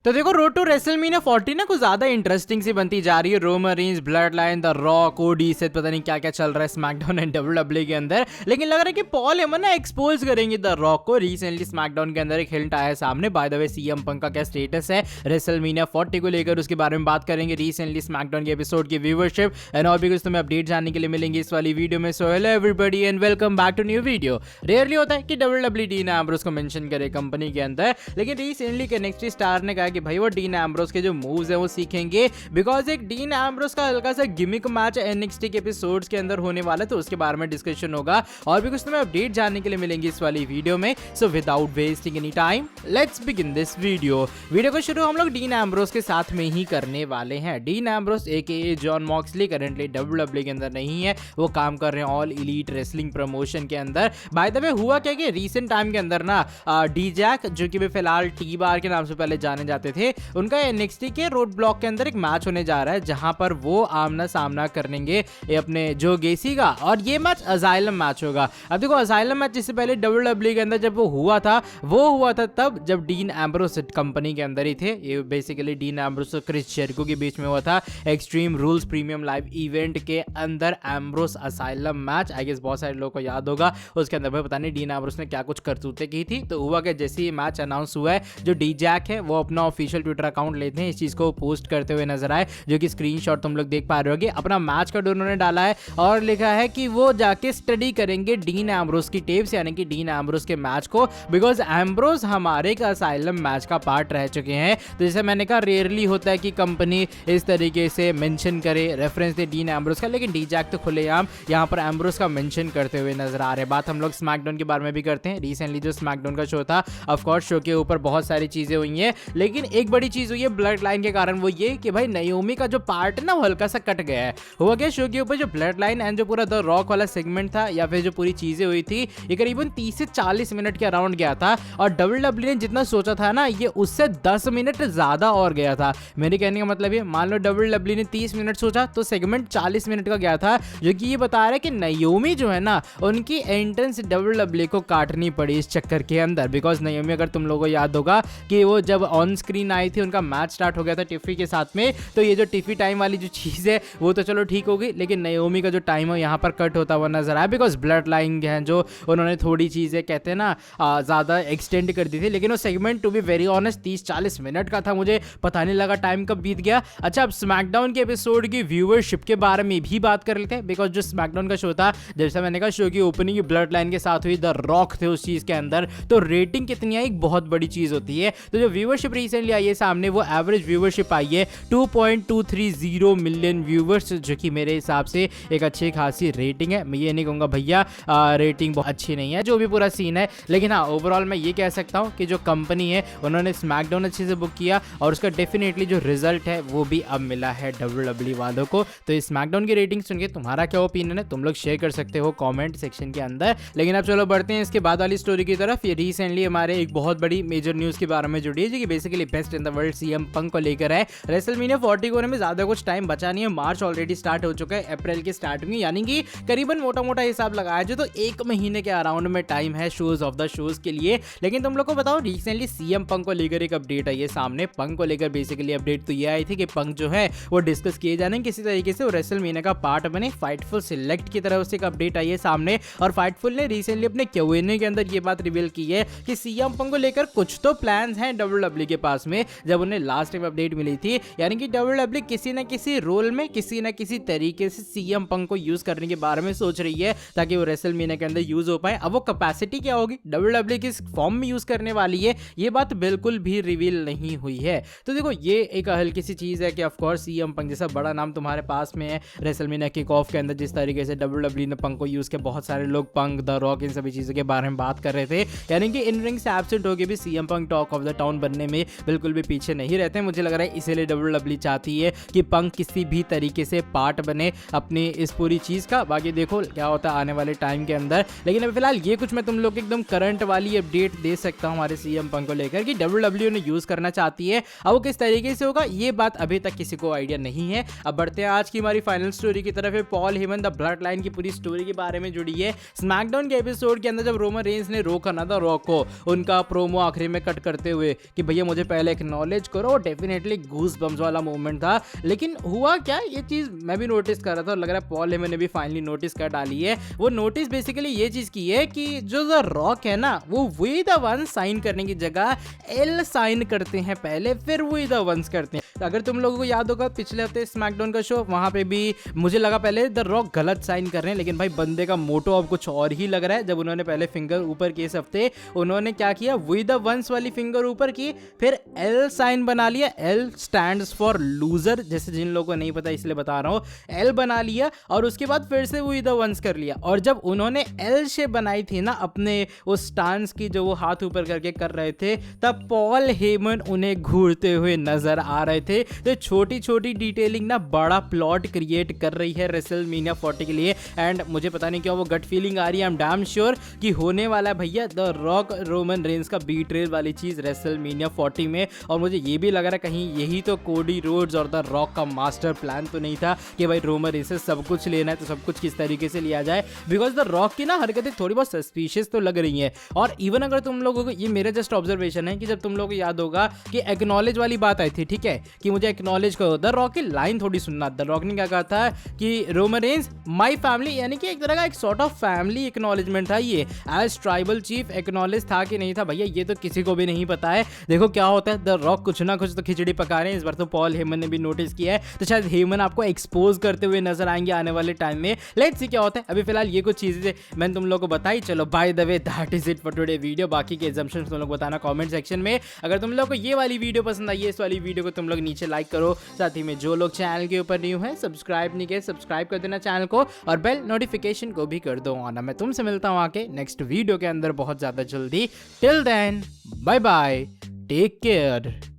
तो देखो road to WrestleMania 40 ना कुछ ज्यादा इंटरेस्टिंग सी बनती जा रही है। Roman Reigns, blood line, the Rock, ओडी से पता नहीं क्या क्या चल रहा है स्मैकडाउन एंड डब्ल्यूडब्ल्यूई के अंदर। लेकिन लग रहा है कि पॉल हेमन ना एक्सपोज करेंगे द रॉक को। रिसेंटली स्मैकडाउन के अंदर एक हिंट आया सामने। By the way CM Punk का क्या स्टेटस है रेसलमेनिया 40 को लेकर, उसके बारे में बात करेंगे। रिसेंटली स्मैकडाउन के एपिसोड की व्यूवरशिप एंड और भी कुछ तुम्हें अपडेट जानने के लिए मिलेंगे इस वाली वीडियो में। So hello everybody and welcome back to new video. Rarely होता है कि डब्ल्यूडब्ल्यूई डीन एम्ब्रोस को मेंशन करे कंपनी के अंदर, लेकिन रिसेंटली NXT स्टार ने कहा कि भाई वो डीन एम्ब्रोस के जो मूव्स है वो सीखेंगे, बिकॉज एक डीन एम्ब्रोस का हल्का सा गिमिक मैच NXT के एपिसोड्स के अंदर होने वाला है, तो उसके बारे में डिस्कशन होगा और भी कुछ तुम्हें अपडेट जानने के लिए मिलेंगे इस वाली वीडियो में। So without wasting any time let's begin this video को शुरू हम लोग डीन एम्ब्रोस के साथ में ही करने वाले हैं। डीन एम्ब्रोस एके जॉन मॉक्सली करंटली डब्ल्यूडब्ल्यूई के अंदर नहीं है, वो काम कर रहे हैं ऑल एलीट रेसलिंग प्रमोशन के अंदर। बाय द वे हुआ क्या कि रीसेंट टाइम के अंदर ना डी जैक, जो कि फिलहाल टी बार के नाम से पहले जाने जाते थे, उनका NXT के रोड ब्लॉक के अंदर एक मैच होने जा रहा है जहां पर वो आमना सामना करेंगे अपने जो गेसी का, और ये मैच अजाइलम मैच होगा। अब देखो अजाइलम मैच इससे पहले डब्ल्यूडब्ल्यूई के अंदर जब वो हुआ था तब जब डीन एम्ब्रोस कंपनी के अंदर ही थे। ये बेसिकली डीन एम्ब्रोस और क्रिस जेरिको के बीच में हुआ था Extreme Rules premium live event के अंदर Ambrose asylum match. I guess बहुत सारे लोगों को याद होगा। उसके अंदर भाई पता नहीं डीन एम्ब्रोस ने क्या कुछ करतूतें की थी। तो हुआ कि जैसे ही मैच अनाउंस हुआ है, जो डी जैक है वो अपना ऑफिशियल ट्विटर अकाउंट लेते हैं, इस चीज को पोस्ट करते हुए नजर आए, जो कि स्क्रीनशॉट तुम लोग देख पा रहे होगे। अपना मैच का उन्होंने डाला है और लिखा है कि वो जाके स्टडी करेंगे डीन एम्ब्रोस की टेप्स, यानी कि डीन एम्ब्रोस के मैच को, बिकॉज एम्ब्रोस हमारे का असाइलम मैच का पार्ट रह चुके हैं। तो जैसे मैंने कहा रेयरली होता है कि कंपनी इस तरीके से मेंशन करे, रेफरेंस दे डीन एम्ब्रोस का, लेकिन डी जैक तो खुलेआम यहाँ पर एम्ब्रोस का मेंशन करते हुए नजर आ रहे हैं। बात हम लोग स्मैकडाउन के बारे में भी करते हैं। रिसेंटली जो स्मैकडाउन का शो था, ऑफ कोर्स शो के ऊपर बहुत सारी चीजें हुई हैं, लेकिन एक बड़ी चीज हुई है ब्लड लाइन के कारण, वो ये कि भाई नाओमी का जो पार्ट है ना वो हल्का सा कट गया है। हुआ क्या शो के ऊपर जो ब्लड लाइन एंड जो पूरा द रॉक वाला सेगमेंट था, या फिर जो पूरी चीजें हुई थी, ये करीबन 30 से 40 मिनट के अराउंड गया था, और डब्ल्यूडब्ल्यूई ने जितना सोचा था ना ये उससे 10 मिनट ज्यादा और गया था। मेरे कहने का मतलब ये, मान लो डब्ल्यूडब्ल्यूई ने 30 मिनट सोचा तो सेगमेंट 40 मिनट का गया था, जो कि ये बता रहा है कि नाओमी जो है ना उनकी एंट्रेंस डब्ल्यूडब्ल्यूई को काटनी पड़ी इस चक्कर के अंदर। बिकॉज नाओमी, अगर तुम लोगों को याद होगा कि वो जब ऑन स्क्रीन आई थी, उनका मैच स्टार्ट हो गया था टिफी के साथ में, तो ये जो टिफी टाइम वाली जो चीज़ है वो तो चलो ठीक होगी, लेकिन नाओमी का जो टाइम है यहाँ पर कट होता हुआ नजर आया, बिकॉज ब्लड लाइन है जो उन्होंने थोड़ी चीज़ें कहते हैं ना ज़्यादा एक्सटेंड कर दी थी। लेकिन वो segment to be very honest 30-40 minute का था, मुझे पता नहीं लगा टाइम कब बीत गया। अच्छा, अब स्मैकडाउन के एपिसोड की व्यूअरशिप के बारे में भी बात कर लेते हैं, बिकॉज जो स्मैकडाउन का शो था, जैसा मैंने कहा शो की ओपनिंग ब्लड लाइन के साथ हुई, द रॉक थे उस चीज़ के अंदर, तो रेटिंग कितनी आई एक बहुत बड़ी चीज़ होती है। तो जो व्यूअरशिप रिसेंटली आई है सामने, वो एवरेज व्यूअरशिप आई है 2.230 मिलियन व्यूवर्स, जो कि मेरे हिसाब से एक अच्छी खासी रेटिंग है। मैं ये नहीं कहूँगा भैया रेटिंग बहुत अच्छी नहीं है, जो भी पूरा सीन है, लेकिन हाँ ओवरऑल मैं ये कह सकता हूँ कि जो कंपनी है उन्होंने स्मैकडाउन अच्छे से बुक किया, और उसका डेफिनेटली जो रिजल्ट है वो भी अब मिला है डब्ल्यूडब्ल्यूई वालों को। तो इस स्मैकडाउन की रेटिंग सुन के तुम्हारा क्या ओपिनियन है, तुम लोग शेयर कर सकते हो कॉमेंट सेक्शन के अंदर। लेकिन अब चलो बढ़ते हैं इसके बाद वाली स्टोरी की तरफ। ये रिसेंटली हमारे एक बहुत बड़ी मेजर न्यूज़ के बारे में जुड़ी है, जो कि basically best in the world CM Punk को लेकर है। रेसलमेनिया 40 होने में ज्यादा कुछ टाइम बचा नहीं है, मार्च ऑलरेडी स्टार्ट हो चुका है, अप्रैल के स्टार्टिंग में, यानी कि करीबन मोटा मोटा हिसाब लगाया जो तो 1 महीने के अराउंड में टाइम है शोज ऑफ द शोज के लिए। लेकिन तुम लोग को बताओ रिसेंटली सीएम पंक को लेकर एक अपडेट आई है सामने। पंक को लेकर बेसिकली अपडेट तो ये आई थी कि पंक जो है वो डिस्कस किए जाने किसी तरीके से रेसलमेनिया का पार्ट बने, फाइटफुल सिलेक्ट की तरह उससे एक अपडेट आई है सामने। और फाइटफुल ने रिसेंटली अपने क्यूएनए के अंदर ये बात रिवील की है कि सीएम पंक को लेकर कुछ तो प्लान्स हैं डब्ल्यूडब्ल्यूई के पास में। जब उन्हें लास्ट टाइम अपडेट मिली थी, यानी कि डब्ल्यूडब्ल्यूई किसी न किसी रोल में किसी न किसी तरीके से सीएम पंक को यूज करने के बारे में सोच रही है, ताकि वो रेसलमेनिया के अंदर यूज हो पाए। अब वो कैपेसिटी क्या होगी, डब्ल्यूडब्ल्यूई किस फॉर्म में यूज करने वाली है, ये बात बिल्कुल भी रिवील नहीं हुई है। तो देखो ये एक हल्की सी चीज है कि ऑफ कोर्स सीएम पंक जैसा बड़ा नाम तुम्हारे पास में है, रेसलमेनिया किक ऑफ के अंदर जिस तरीके से डब्ल्यूडब्ल्यूई ने पंक को यूज किया, बहुत सारे लोग पंक, द रॉक, इन सभी चीजों के बारे में बात कर रहे थे, यानी कि इन रिंग से एब्सेंट होके भी CM Punk talk of the town बनने में बिल्कुल भी पीछे नहीं रहते। मुझे लग रहा है इसीलिए डब्ल्यूडब्ल्यूई चाहती है कि पंक किसी भी तरीके से पार्ट बने अपनी इस पूरी चीज का। बाकी देखो क्या होता है आने वाले टाइम के अंदर, लेकिन अभी फिलहाल ये कुछ मैं तुम लोग एकदम करंट वाली अपडेट दे सकता हूँ हमारे सीएम पंक को लेकर कि डब्ल्यूडब्ल्यूई ने यूज करना चाहती है। अब वो किस तरीके से होगा ये बात अभी तक किसी को आइडिया नहीं है। अब बढ़ते हैं आज की हमारी फाइनल स्टोरी की तरफ। Paul Heyman the blood line की पूरी स्टोरी के बारे में जुड़ी है। स्मैकडाउन के एपिसोड के अंदर जब रोमन रेंज ने रोका ना था रॉक को, उनका प्रोमो आखिरी में कट करते हुए कि भैया मुझे पहले एक्नॉलेज करो। डेफिनेटली गूज बम्स वाला मोमेंट था। लेकिन हुआ क्या, ये चीज़ मैं भी नोटिस कर रहा था और लग रहा है पॉल हेमन ने भी फाइनली नोटिस कर डाली है। वो नोटिस बेसिकली ये चीज़ की है कि जो द रॉक है ना, वो वी द वन साइन करने की जगह एल साइन करते हैं पहले, फिर वी द वंस करते हैं। तो अगर तुम लोगों को याद होगा पिछले हफ्ते स्मैकडाउन का शो, वहाँ पे भी मुझे लगा पहले द रॉक गलत साइन कर रहे हैं, लेकिन भाई बंदे का मोटो अब कुछ और ही लग रहा है। जब उन्होंने पहले फिंगर ऊपर की इस हफ्ते, उन्होंने क्या किया, वी द वंस वाली फिंगर ऊपर की, फिर एल साइन बना लिया। एल स्टैंड्स फॉर लूजर, जैसे जिन लोगों को नहीं पता इसलिए बता रहा हूँ, एल बना लिया और उसके बाद फिर से वी द वंस कर लिया। और जब उन्होंने एल शेप बनाई थी ना अपने उस स्टांस की, जो वो हाथ ऊपर करके कर रहे थे, तब पॉल हेमन उन्हें घूरते हुए नजर आ रहे थे। तो छोटी छोटी डिटेलिंग ना बड़ा प्लॉट क्रिएट कर रही है रेसलमेनिया 40 के लिए। एंड मुझे पता नहीं क्यों वो गट फीलिंग आ रही है, आई एम डैम श्योर कि होने वाला है भैया द रॉक रोमन रेंस का बीट्रेल वाली चीज रेसलमेनिया 40 में। और मुझे ये भी लग रहा है कहीं यही तो कोडी रोड्स और द रॉक का मास्टर प्लान तो नहीं था कि भाई रोमन रेंस से सब कुछ लेना है, तो सब कुछ किस तरीके से लिया जाए। बिकॉज द रॉक की ना हरकतें थोड़ी बहुत सस्पिशियस तो लग रही हैं। और इवन अगर तुम लोगों को, ये मेरा जस्ट ऑब्जर्वेशन है कि जब तुम लोगों को याद होगा कि एक्नॉलेज वाली बात आई थी, ठीक है, कि मुझे एक्नॉलेज करो, द रॉक की लाइन थोड़ी सुनना। द रॉक ने क्या कहा था कि रोमन रेंस माय फैमिली, यानी कि एक तरह का एक सॉर्ट ऑफ फैमिली एक्नॉलेजमेंट था। ये एज ट्राइबल चीफ एक्नॉलेज था कि नहीं था भैया, ये तो किसी को भी नहीं पता है। देखो क्या होता है, द रॉक कुछ ना कुछ तो खिचड़ी पका रहे हैं। इस बार तो पॉल हेमन ने भी नोटिस किया है, तो शायद हेमन आपको एक्सपोज करते हुए नजर आएंगे आने वाले टाइम में। लेट्स सी क्या होता है। अभी फिलहाल ये कुछ चीजें मैंने तुम लोगों को बताई। चलो by the way that is it for today video. बाकी के एजम्पशंस तुम लोग बताना कमेंट सेक्शन में। अगर तुम लोग को ये वाली वीडियो पसंद आई है, इस वाली वीडियो को तुम लोग नीचे लाइक करो। साथ ही में जो लोग चैनल के ऊपर न्यू है, सब्सक्राइब नहीं किए, सब्सक्राइब कर देना चैनल को और बेल नोटिफिकेशन को भी कर दो ऑन। मैं तुमसे मिलता हूँ आके नेक्स्ट वीडियो के अंदर बहुत ज्यादा जल्दी। Till then bye bye, take care.